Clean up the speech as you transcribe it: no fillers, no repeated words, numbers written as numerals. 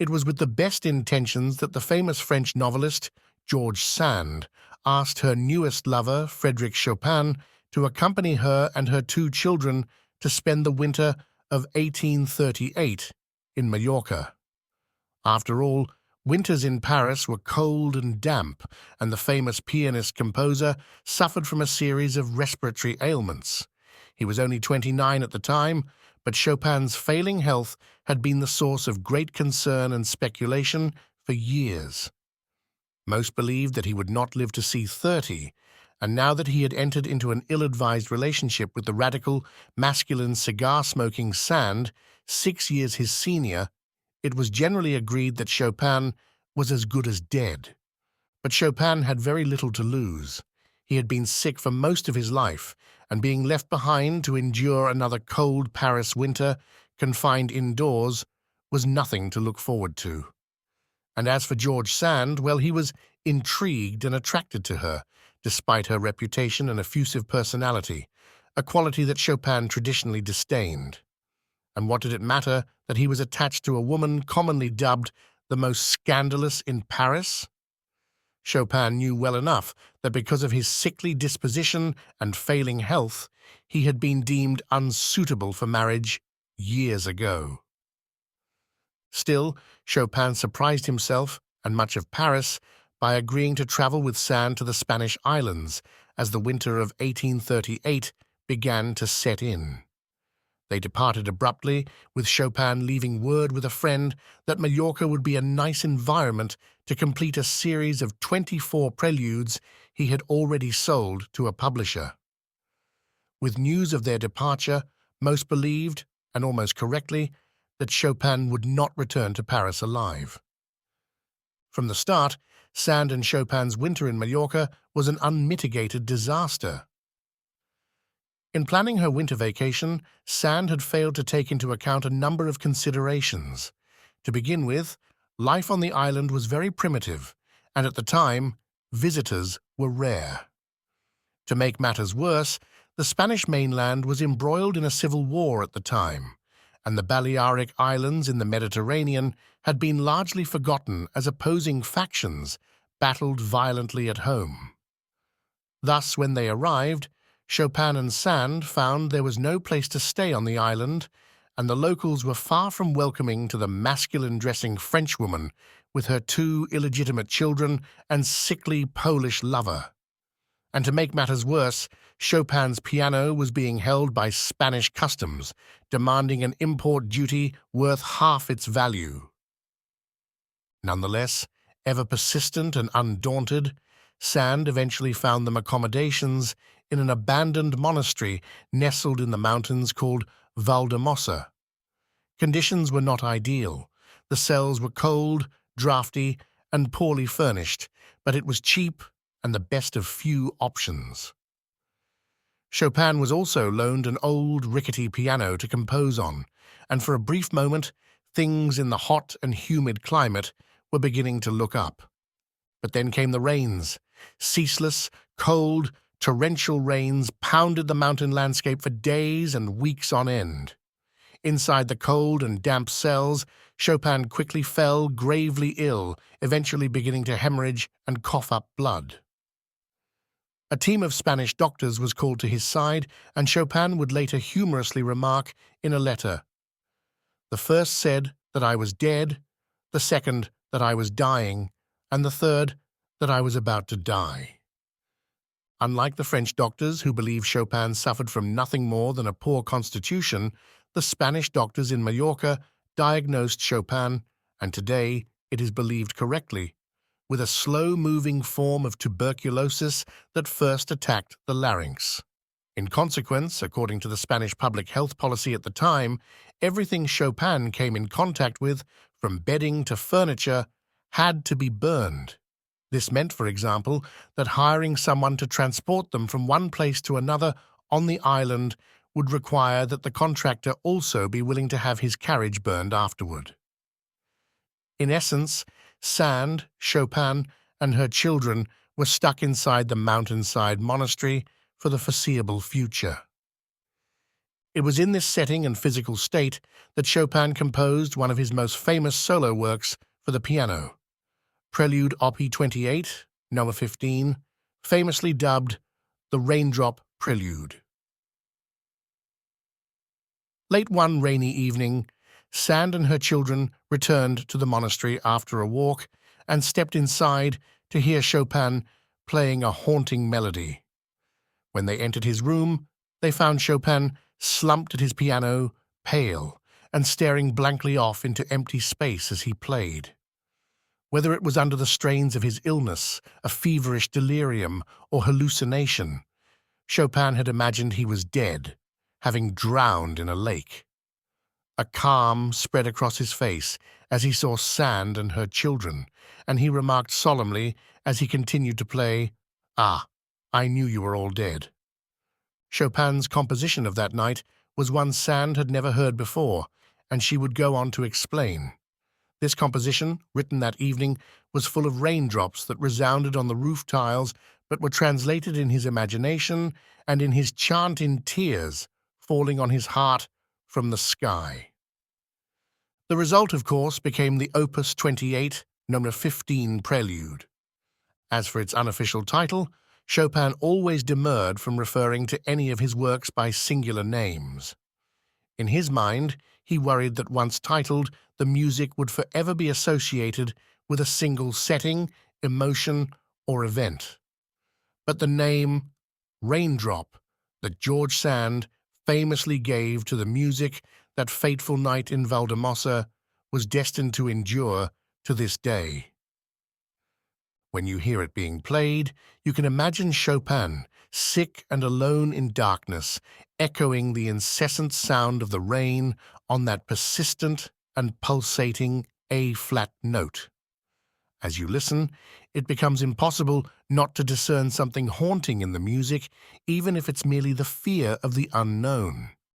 It was with the best intentions that the famous French novelist George Sand asked her newest lover, Frederic Chopin, to accompany her and her two children to spend the winter of 1838 in Mallorca. After all, winters in Paris were cold and damp, and the famous pianist-composer suffered from a series of respiratory ailments. He was only 29 at the time, but Chopin's failing health had been the source of great concern and speculation for years. Most believed that he would not live to see 30, and now that he had entered into an ill-advised relationship with the radical, masculine, cigar-smoking Sand, 6 years his senior, it was generally agreed that Chopin was as good as dead. But Chopin had very little to lose. He had been sick for most of his life, and being left behind to endure another cold Paris winter, confined indoors, was nothing to look forward to. And as for George Sand, well, he was intrigued and attracted to her, despite her reputation and effusive personality, a quality that Chopin traditionally disdained. And what did it matter that he was attached to a woman commonly dubbed the most scandalous in Paris? Chopin knew well enough that because of his sickly disposition and failing health, he had been deemed unsuitable for marriage years ago. Still, Chopin surprised himself and much of Paris by agreeing to travel with Sand to the Spanish islands as the winter of 1838 began to set in. They departed abruptly, with Chopin leaving word with a friend that Mallorca would be a nice environment to complete a series of 24 preludes he had already sold to a publisher. With news of their departure, most believed, and almost correctly, that Chopin would not return to Paris alive. From the start, Sand and Chopin's winter in Mallorca was an unmitigated disaster. In planning her winter vacation, Sand had failed to take into account a number of considerations. To begin with, life on the island was very primitive, and at the time, visitors were rare. To make matters worse, the Spanish mainland was embroiled in a civil war at the time, and the Balearic Islands in the Mediterranean had been largely forgotten as opposing factions battled violently at home. Thus, when they arrived, Chopin and Sand found there was no place to stay on the island, and the locals were far from welcoming to the masculine-dressing Frenchwoman with her 2 illegitimate children and sickly Polish lover. And to make matters worse, Chopin's piano was being held by Spanish customs, demanding an import duty worth half its value. Nonetheless, ever persistent and undaunted, Sand eventually found them accommodations in an abandoned monastery nestled in the mountains called Valdemossa. Conditions were not ideal. The cells were cold, draughty, and poorly furnished, but it was cheap and the best of few options. Chopin was also loaned an old, rickety piano to compose on, and for a brief moment, things in the hot and humid climate were beginning to look up. But then came the rains. Ceaseless, cold, torrential rains pounded the mountain landscape for days and weeks on end. Inside the cold and damp cells, Chopin quickly fell gravely ill, eventually beginning to hemorrhage and cough up blood. A team of Spanish doctors was called to his side, and Chopin would later humorously remark in a letter, "The first said that I was dead, the second that I was dying, and the third that I was about to die." Unlike the French doctors who believed Chopin suffered from nothing more than a poor constitution, the Spanish doctors in Mallorca diagnosed Chopin, and today it is believed correctly, with a slow-moving form of tuberculosis that first attacked the larynx. In consequence, according to the Spanish public health policy at the time, everything Chopin came in contact with, from bedding to furniture, had to be burned. This meant, for example, that hiring someone to transport them from one place to another on the island would require that the contractor also be willing to have his carriage burned afterward. In essence, Sand, Chopin, and her children were stuck inside the mountainside monastery for the foreseeable future. It was in this setting and physical state that Chopin composed one of his most famous solo works for the piano, Prelude Op. 28, No. 15, famously dubbed the Raindrop Prelude. Late one rainy evening, Sand and her children returned to the monastery after a walk and stepped inside to hear Chopin playing a haunting melody. When they entered his room, they found Chopin slumped at his piano, pale, and staring blankly off into empty space as he played. Whether it was under the strains of his illness, a feverish delirium, or hallucination, Chopin had imagined he was dead, having drowned in a lake. A calm spread across his face as he saw Sand and her children, and he remarked solemnly as he continued to play, "Ah, I knew you were all dead." Chopin's composition of that night was one Sand had never heard before, and she would go on to explain. This composition, written that evening, was full of raindrops that resounded on the roof tiles but were translated in his imagination and in his chant in tears, falling on his heart from the sky. The result, of course, became the Opus 28, No. 15 Prelude. As for its unofficial title, Chopin always demurred from referring to any of his works by singular names. In his mind, he worried that once titled, the music would forever be associated with a single setting, emotion, or event. But the name Raindrop that George Sand famously gave to the music that fateful night in Valdemossa was destined to endure to this day. When you hear it being played, you can imagine Chopin, sick and alone in darkness, echoing the incessant sound of the rain on that persistent and pulsating A-flat note. As you listen, it becomes impossible not to discern something haunting in the music, even if it's merely the fear of the unknown.